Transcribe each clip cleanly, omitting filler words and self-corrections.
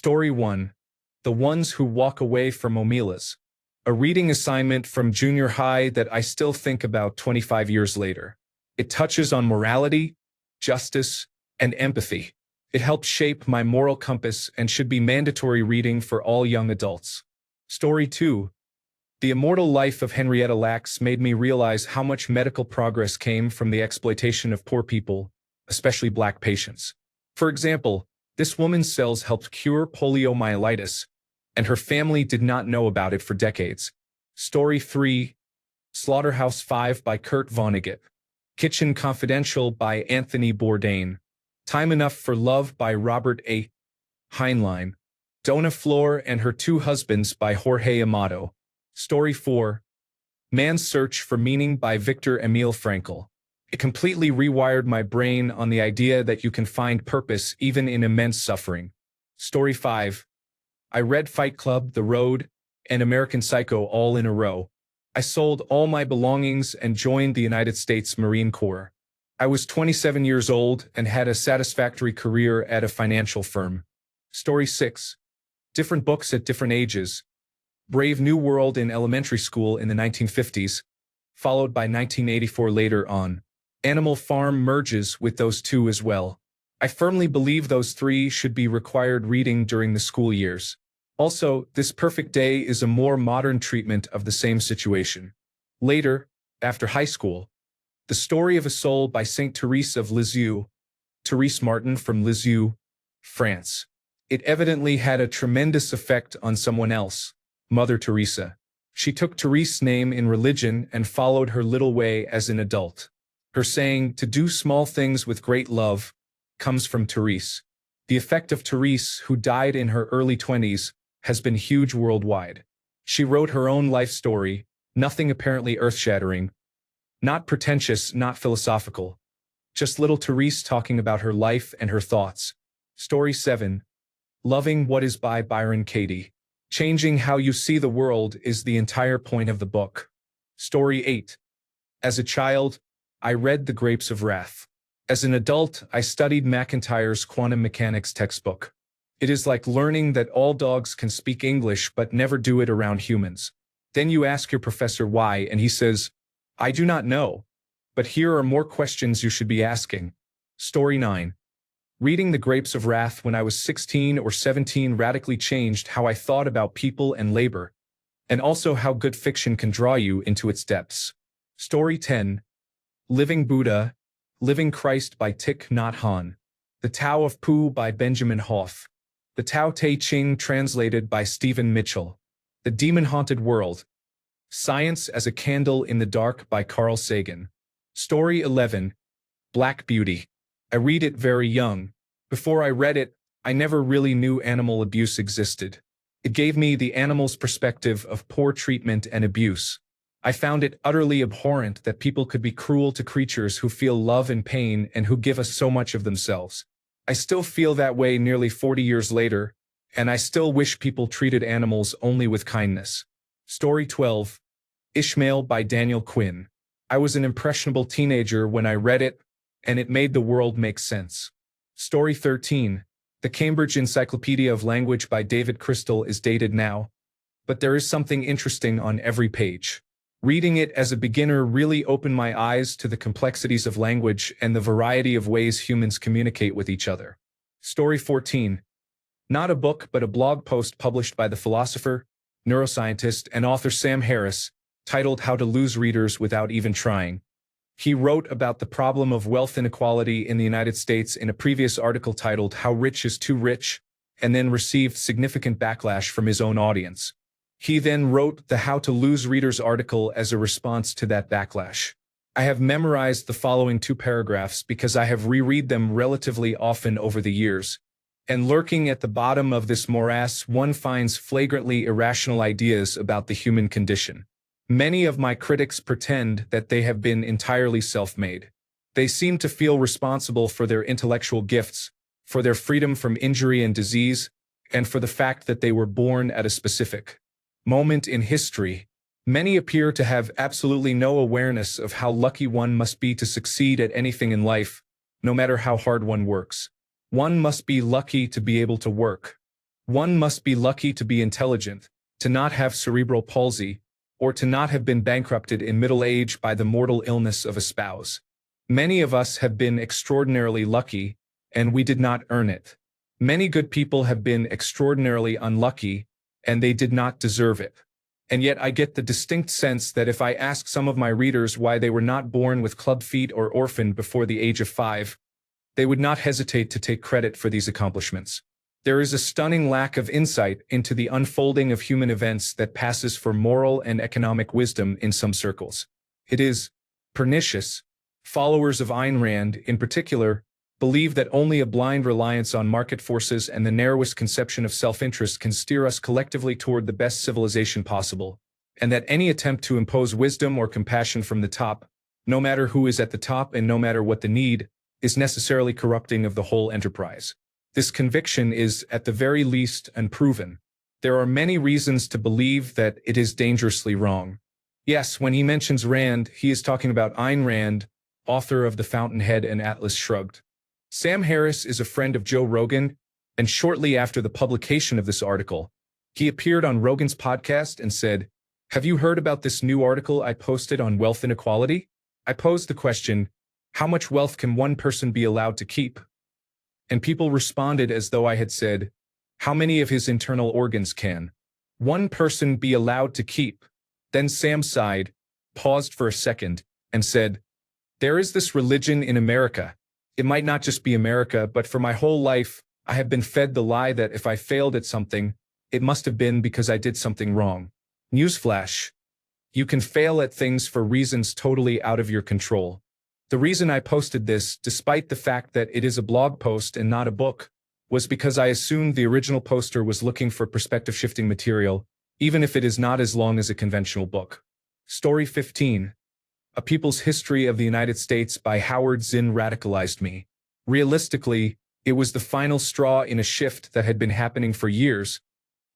Story 1. The Ones Who Walk Away from Omelas. A reading assignment from junior high that I still think about 25 years later. It touches on morality, justice, and empathy. It helps shape my moral compass and should be mandatory reading for all young adults. Story 2. The Immortal Life of Henrietta Lacks made me realize how much medical progress came from the exploitation of poor people, especially Black patients. For example, this woman's cells helped cure poliomyelitis, and her family did not know about it for decades. Story 3. Slaughterhouse-Five by Kurt Vonnegut. Kitchen Confidential by Anthony Bourdain. Time Enough for Love by Robert A. Heinlein. Donna Floor and Her Two Husbands by Jorge Amado. Story 4. Man's Search for Meaning by Viktor Emil Frankl. It completely rewired my brain on the idea that you can find purpose even in immense suffering. Story 5. I read Fight Club, The Road, and American Psycho all in a row. I sold all my belongings and joined the United States Marine Corps. I was 27 years old and had a satisfactory career at a financial firm. Story 6. Different books at different ages. Brave New World in elementary school in the 1950s, followed by 1984 later on. Animal Farm merges with those two as well. I firmly believe those three should be required reading during the school years. Also, This Perfect Day is a more modern treatment of the same situation. Later, after high school, The Story of a Soul by Saint Therese of Lisieux, Therese Martin from Lisieux, France. It evidently had a tremendous effect on someone else, Mother Teresa. She took Therese's name in religion and followed her little way as an adult. Her saying, "To do small things with great love," comes from Therese. The effect of Therese, who died in her early 20s, has been huge worldwide. She wrote her own life story, nothing apparently earth-shattering, not pretentious, not philosophical. Just little Therese talking about her life and her thoughts. Story 7. Loving What Is by Byron Katie. Changing how you see the world is the entire point of the book. Story 8. As a child, I read The Grapes of Wrath. As an adult, I studied McIntyre's quantum mechanics textbook. It is like learning that all dogs can speak English but never do it around humans. Then you ask your professor why, and he says, "I do not know. But here are more questions you should be asking." Story 9. Reading The Grapes of Wrath when I was 16 or 17 radically changed how I thought about people and labor, and also how good fiction can draw you into its depths. Story 10. Living Buddha, Living Christ by Thich Nhat Hanh. The Tao of Pooh by Benjamin Hoff. The Tao Te Ching translated by Stephen Mitchell. The Demon-Haunted World. Science as a Candle in the Dark by Carl Sagan. Story 11. Black Beauty. I read it very young. Before I read it, I never really knew animal abuse existed. It gave me the animal's perspective of poor treatment and abuse. I found it utterly abhorrent that people could be cruel to creatures who feel love and pain and who give us so much of themselves. I still feel that way nearly 40 years later, and I still wish people treated animals only with kindness. Story 12. Ishmael by Daniel Quinn. I was an impressionable teenager when I read it, and it made the world make sense. Story 13. The Cambridge Encyclopedia of Language by David Crystal is dated now, but there is something interesting on every page. Reading it as a beginner really opened my eyes to the complexities of language and the variety of ways humans communicate with each other. Story 14. Not a book but a blog post published by the philosopher, neuroscientist, and author Sam Harris, titled How to Lose Readers Without Even Trying. He wrote about the problem of wealth inequality in the United States in a previous article titled How Rich is Too Rich, and then received significant backlash from his own audience. He then wrote the How to Lose Readers article as a response to that backlash. I have memorized the following 2 paragraphs because I have reread them relatively often over the years. And lurking at the bottom of this morass, one finds flagrantly irrational ideas about the human condition. Many of my critics pretend that they have been entirely self-made. They seem to feel responsible for their intellectual gifts, for their freedom from injury and disease, and for the fact that they were born at a specific moment in history. Many appear to have absolutely no awareness of how lucky one must be to succeed at anything in life, no matter how hard one works. One must be lucky to be able to work. One must be lucky to be intelligent, to not have cerebral palsy, or to not have been bankrupted in middle age by the mortal illness of a spouse. Many of us have been extraordinarily lucky, and we did not earn it. Many good people have been extraordinarily unlucky, and they did not deserve it. And yet I get the distinct sense that if I ask some of my readers why they were not born with club feet or orphaned before the age of 5, they would not hesitate to take credit for these accomplishments. There is a stunning lack of insight into the unfolding of human events that passes for moral and economic wisdom in some circles. It is pernicious. Followers of Ayn Rand, in particular, believe that only a blind reliance on market forces and the narrowest conception of self-interest can steer us collectively toward the best civilization possible, and that any attempt to impose wisdom or compassion from the top, no matter who is at the top and no matter what the need, is necessarily corrupting of the whole enterprise. This conviction is, at the very least, unproven. There are many reasons to believe that it is dangerously wrong. Yes, when he mentions Rand, he is talking about Ayn Rand, author of The Fountainhead and Atlas Shrugged. Sam Harris is a friend of Joe Rogan, and shortly after the publication of this article, he appeared on Rogan's podcast and said, "Have you heard about this new article I posted on wealth inequality? I posed the question, how much wealth can one person be allowed to keep? And people responded as though I had said, how many of his internal organs can one person be allowed to keep?" Then Sam sighed, paused for a second, and said, "There is this religion in America. It might not just be America, but for my whole life, I have been fed the lie that if I failed at something, it must have been because I did something wrong. Newsflash. You can fail at things for reasons totally out of your control." The reason I posted this, despite the fact that it is a blog post and not a book, was because I assumed the original poster was looking for perspective-shifting material, even if it is not as long as a conventional book. Story 15. A People's History of the United States by Howard Zinn radicalized me. Realistically, it was the final straw in a shift that had been happening for years,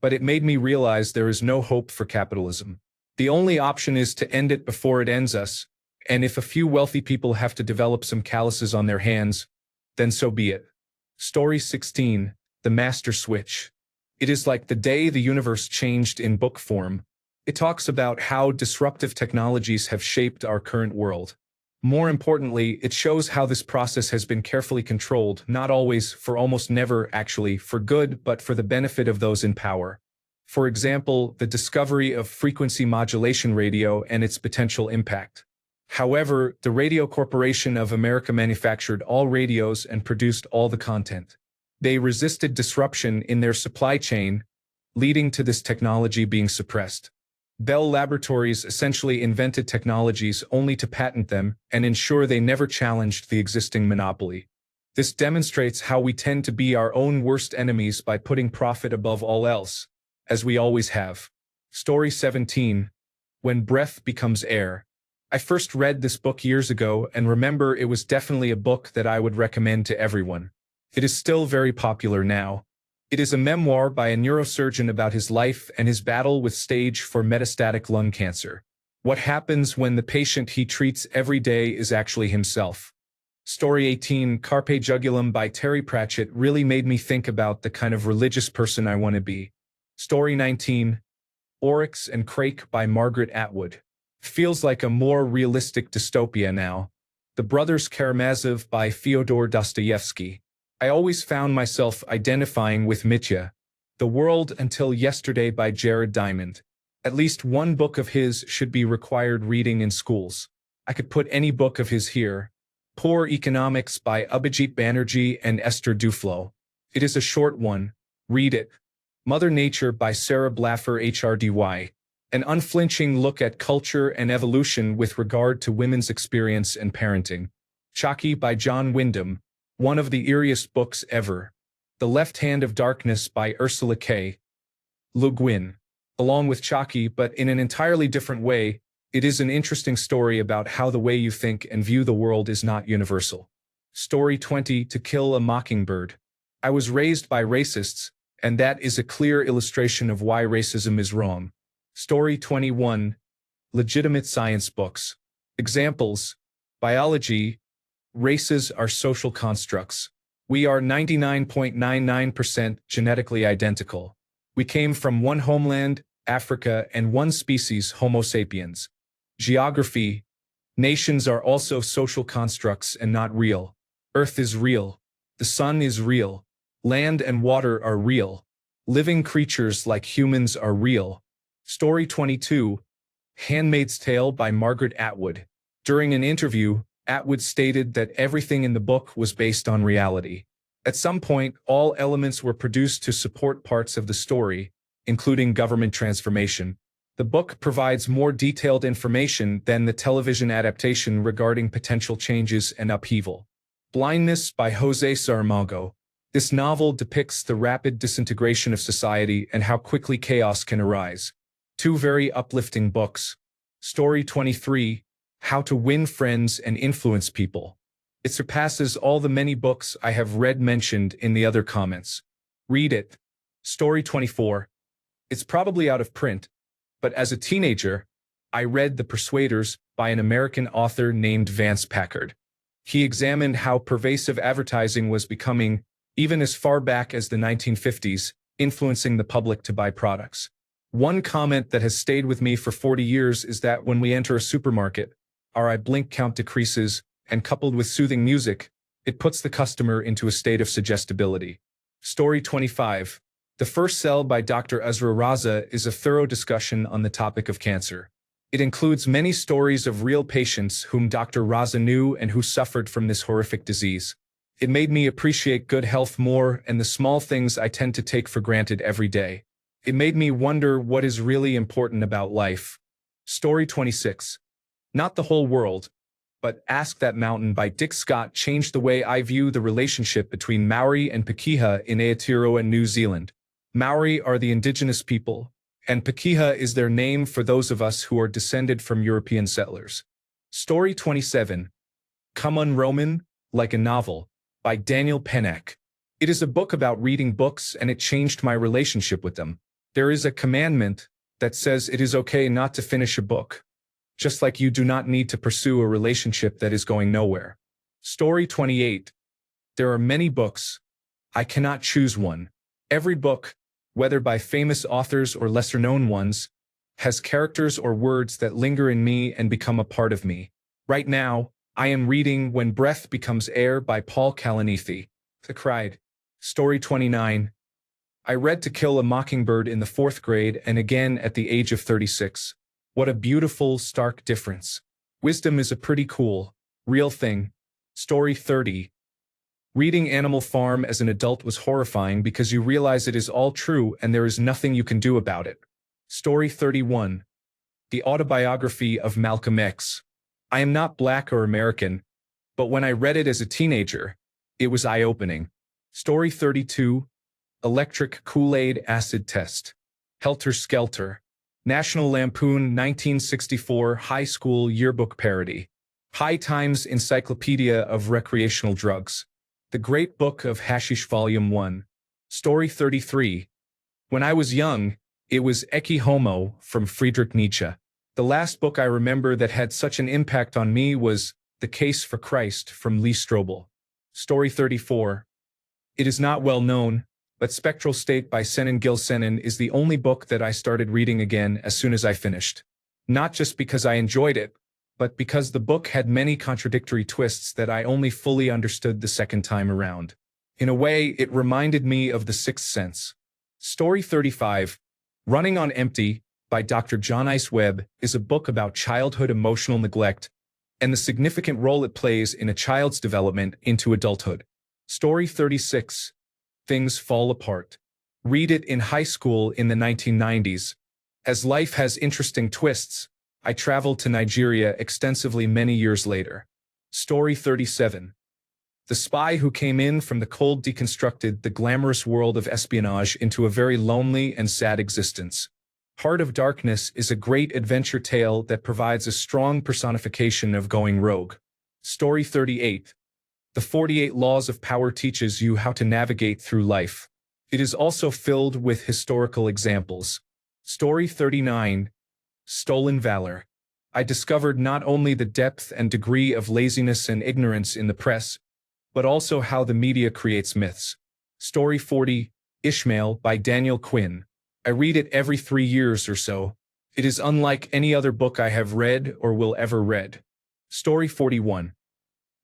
but it made me realize there is no hope for capitalism. The only option is to end it before it ends us, and if a few wealthy people have to develop some calluses on their hands, then so be it. Story 16. The Master Switch. It is like the day the universe changed in book form. It talks about how disruptive technologies have shaped our current world. More importantly, it shows how this process has been carefully controlled, not always, for almost never actually, for good, but for the benefit of those in power. For example, the discovery of frequency modulation radio and its potential impact. However, the Radio Corporation of America manufactured all radios and produced all the content. They resisted disruption in their supply chain, leading to this technology being suppressed. Bell Laboratories essentially invented technologies only to patent them and ensure they never challenged the existing monopoly. This demonstrates how we tend to be our own worst enemies by putting profit above all else, as we always have. Story 17. When Breath Becomes Air. I first read this book years ago and remember it was definitely a book that I would recommend to everyone. It is still very popular now. It is a memoir by a neurosurgeon about his life and his battle with stage 4 metastatic lung cancer. What happens when the patient he treats every day is actually himself. Story 18. Carpe Jugulum by Terry Pratchett really made me think about the kind of religious person I want to be. Story 19. Oryx and Crake by Margaret Atwood. Feels like a more realistic dystopia now. The Brothers Karamazov by Fyodor Dostoevsky. I always found myself identifying with Mitya. The World Until Yesterday by Jared Diamond. At least one book of his should be required reading in schools. I could put any book of his here. Poor Economics by Abhijit Banerjee and Esther Duflo. It is a short one. Read it. Mother Nature by Sarah Blaffer HRDY. An unflinching look at culture and evolution with regard to women's experience and parenting. Chalky by John Wyndham. One of the eeriest books ever. The Left Hand of Darkness by Ursula K. Le Guin. Along with Chalky, but in an entirely different way, it is an interesting story about how the way you think and view the world is not universal. Story 20. To Kill a Mockingbird. I was raised by racists, and that is a clear illustration of why racism is wrong. Story 21. Legitimate science books. Examples. Biology. Races are social constructs. We are 99.99% genetically identical. We came from one homeland, Africa, and one species, Homo sapiens. Geography. Nations are also social constructs and not real. Earth is real. The sun is real. Land and water are real. Living creatures like humans are real. Story 22. Handmaid's Tale by Margaret Atwood. During an interview, Atwood stated that everything in the book was based on reality. At some point, all elements were produced to support parts of the story, including government transformation. The book provides more detailed information than the television adaptation regarding potential changes and upheaval. Blindness by José Saramago. This novel depicts the rapid disintegration of society and how quickly chaos can arise. Two very uplifting books. Story 23. How to Win Friends and Influence People. It surpasses all the many books I have read mentioned in the other comments. Read it. Story 24. It's probably out of print, but as a teenager, I read The Persuaders by an American author named Vance Packard. He examined how pervasive advertising was becoming, even as far back as the 1950s, influencing the public to buy products. One comment that has stayed with me for 40 years is that when we enter a supermarket, our eye blink count decreases, and coupled with soothing music, it puts the customer into a state of suggestibility. Story 25. The First Cell by Dr. Ezra Raza is a thorough discussion on the topic of cancer. It includes many stories of real patients whom Dr. Raza knew and who suffered from this horrific disease. It made me appreciate good health more and the small things I tend to take for granted every day. It made me wonder what is really important about life. Story 26. Not the Whole World, but Ask That Mountain by Dick Scott changed the way I view the relationship between Maori and Pakeha in Aotearoa, New Zealand. Maori are the indigenous people, and Pakeha is their name for those of us who are descended from European settlers. Story 27. Come On Roman, Like a Novel, by Daniel Penneck. It is a book about reading books, and it changed my relationship with them. There is a commandment that says it is okay not to finish a book, just like you do not need to pursue a relationship that is going nowhere. Story 28. There are many books. I cannot choose one. Every book, whether by famous authors or lesser-known ones, has characters or words that linger in me and become a part of me. Right now, I am reading When Breath Becomes Air by Paul Kalanithi. I cried. Story 29. I read To Kill a Mockingbird in the 4th grade and again at the age of 36. What a beautiful, stark difference. Wisdom is a pretty cool, real thing. Story 30. Reading Animal Farm as an adult was horrifying because you realize it is all true and there is nothing you can do about it. Story 31. The Autobiography of Malcolm X. I am not Black or American, but when I read it as a teenager, it was eye-opening. Story 32. Electric Kool-Aid Acid Test. Helter Skelter. National Lampoon 1964 High School Yearbook Parody. High Times Encyclopedia of Recreational Drugs. The Great Book of Hashish Volume 1. Story 33. When I was young, it was Ecce Homo from Friedrich Nietzsche. The last book I remember that had such an impact on me was The Case for Christ from Lee Strobel. Story 34. It is not well known, but Spectral State by Senan Gil Senan is the only book that I started reading again as soon as I finished. Not just because I enjoyed it, but because the book had many contradictory twists that I only fully understood the second time around. In a way, it reminded me of The Sixth Sense. Story 35. Running on Empty by Dr. John Ice Webb is a book about childhood emotional neglect and the significant role it plays in a child's development into adulthood. Story 36. Things Fall Apart. Read it in high school in the 1990s. As life has interesting twists, I traveled to Nigeria extensively many years later. Story 37. The Spy Who Came In from the Cold deconstructed the glamorous world of espionage into a very lonely and sad existence. Heart of Darkness is a great adventure tale that provides a strong personification of going rogue. Story 38. The 48 Laws of Power teaches you how to navigate through life. It is also filled with historical examples. Story 39. Stolen Valor. I discovered not only the depth and degree of laziness and ignorance in the press, but also how the media creates myths. Story 40, Ishmael by Daniel Quinn. I read it every 3 years or so. It is unlike any other book I have read or will ever read. Story 41.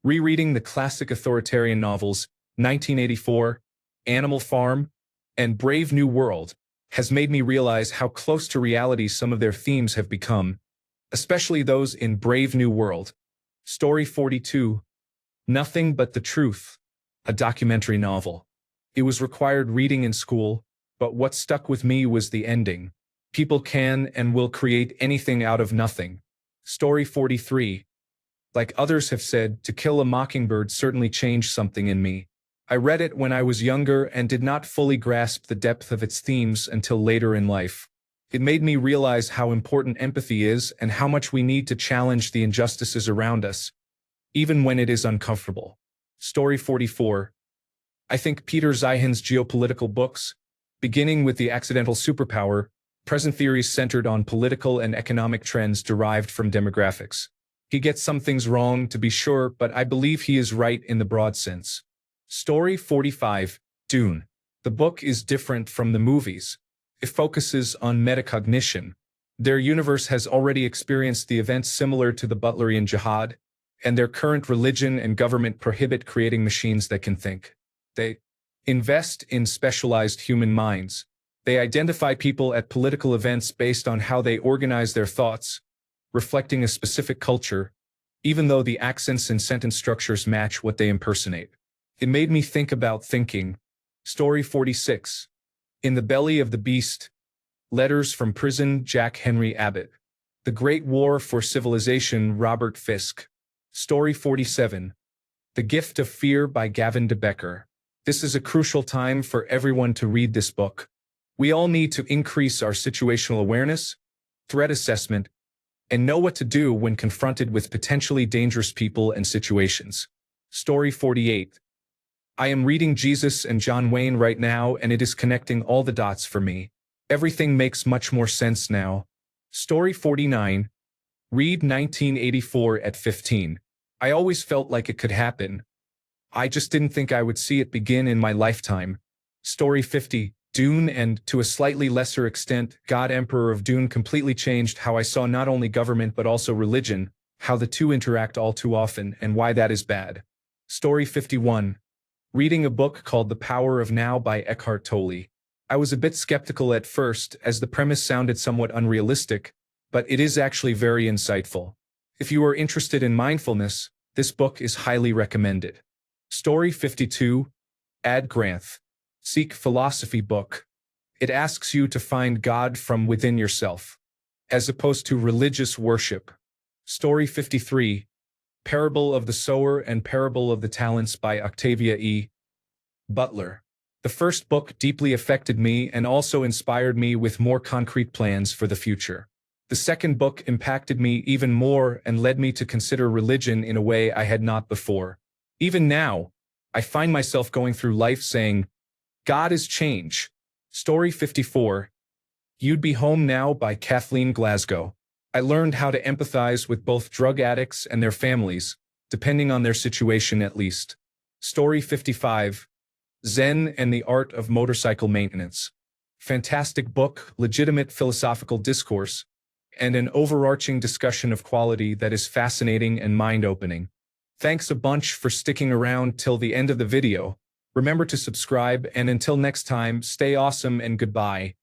Rereading the classic authoritarian novels, 1984, Animal Farm, and Brave New World, has made me realize how close to reality some of their themes have become, especially those in Brave New World. Story 42. Nothing But the Truth, a documentary novel. It was required reading in school, but what stuck with me was the ending. People can and will create anything out of nothing. Story 43. Like others have said, To Kill a Mockingbird certainly changed something in me. I read it when I was younger and did not fully grasp the depth of its themes until later in life. It made me realize how important empathy is and how much we need to challenge the injustices around us, even when it is uncomfortable. Story 44. I think Peter Zeihan's geopolitical books, beginning with The Accidental Superpower, present theories centered on political and economic trends derived from demographics. He gets some things wrong, to be sure, but I believe he is right in the broad sense. Story 45, Dune. The book is different from the movies. It focuses on metacognition. Their universe has already experienced the events similar to the Butlerian Jihad, and their current religion and government prohibit creating machines that can think. They invest in specialized human minds. They identify people at political events based on how they organize their thoughts, reflecting a specific culture, even though the accents and sentence structures match what they impersonate. It made me think about thinking. Story 46. In the Belly of the Beast, Letters from Prison, Jack Henry Abbott. The Great War for Civilization, Robert Fisk. Story 47. The Gift of Fear by Gavin de Becker. This is a crucial time for everyone to read this book. We all need to increase our situational awareness, threat assessment, and know what to do when confronted with potentially dangerous people and situations. Story 48. I am reading Jesus and John Wayne right now, and it is connecting all the dots for me. Everything makes much more sense now. Story 49. Read 1984 at 15. I always felt like it could happen. I just didn't think I would see it begin in my lifetime. Story 50. Dune, and, to a slightly lesser extent, God Emperor of Dune completely changed how I saw not only government but also religion, how the two interact all too often, and why that is bad. Story 51. Reading a book called The Power of Now by Eckhart Tolle. I was a bit skeptical at first, as the premise sounded somewhat unrealistic, but it is actually very insightful. If you are interested in mindfulness, this book is highly recommended. Story 52. Ad Granth. Sikh philosophy book. It asks you to find God from within yourself, as opposed to religious worship. Story 53. Parable of the Sower and Parable of the Talents by Octavia E. Butler. The first book deeply affected me and also inspired me with more concrete plans for the future. The second book impacted me even more and led me to consider religion in a way I had not before. Even now, I find myself going through life saying, God is change. Story 54. You'd Be Home Now by Kathleen Glasgow. I learned how to empathize with both drug addicts and their families, depending on their situation at least. Story 55. Zen and the Art of Motorcycle Maintenance. Fantastic book, legitimate philosophical discourse, and an overarching discussion of quality that is fascinating and mind-opening. Thanks a bunch for sticking around till the end of the video. Remember to subscribe, and until next time, stay awesome and goodbye.